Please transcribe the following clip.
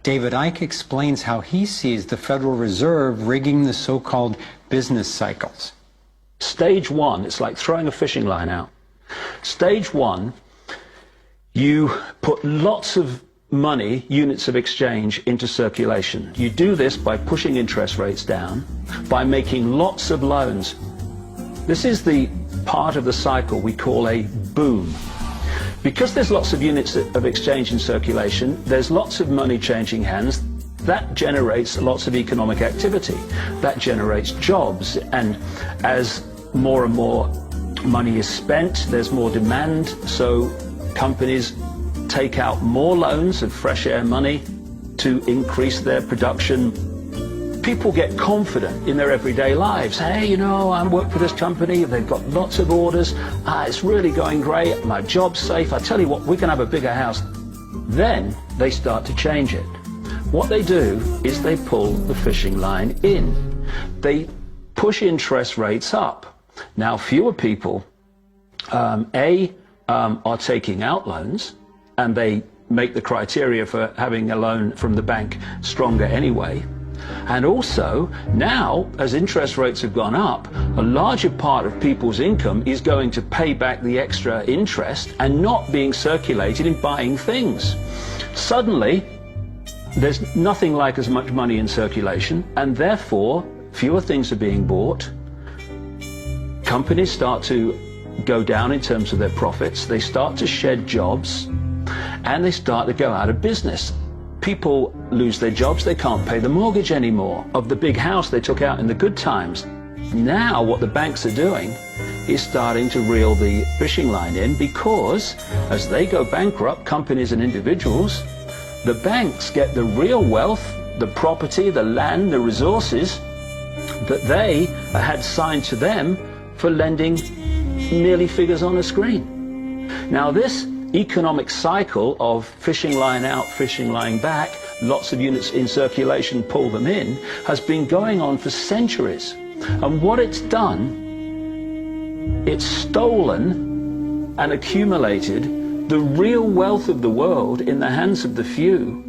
David Icke explains how he sees the Federal Reserve rigging the so-called business cycles. Stage one, it's like throwing a fishing line out. Stage one, you put lots of money, units of exchange, into circulation. You do this by pushing interest rates down, by making lots of loans. This is the part of the cycle we call a boom. Because there's lots of units of exchange in circulation, there's lots of money changing hands. That generates lots of economic activity. That generates jobs. And as more and more money is spent, there's more demand. So companies take out more loans of fresh air money to increase their production. People get confident in their everyday lives. Hey, you know, I work for this company, they've got lots of orders, it's really going great, my job's safe, I tell you what, we can have a bigger house. Then they start to change it. What they do is they pull the fishing line in. They push interest rates up. Now, fewer people, are taking out loans, and they make the criteria for having a loan from the bank stronger anyway. And also, now, as interest rates have gone up, a larger part of people's income is going to pay back the extra interest and not being circulated in buying things. Suddenly, there's nothing like as much money in circulation, and therefore, fewer things are being bought. Companies start to go down in terms of their profits. They start to shed jobs, and they start to go out of business. People lose their jobs, they can't pay the mortgage anymore of the big house they took out in the good times. Now what the banks are doing is starting to reel the fishing line in, because as they go bankrupt, companies and individuals, the banks get the real wealth, the property, the land, the resources that they had signed to them for lending merely figures on a screen. Now this economic cycle of fishing line out, fishing line back, lots of units in circulation, pull them in, has been going on for centuries. And what it's done, it's stolen and accumulated the real wealth of the world in the hands of the few,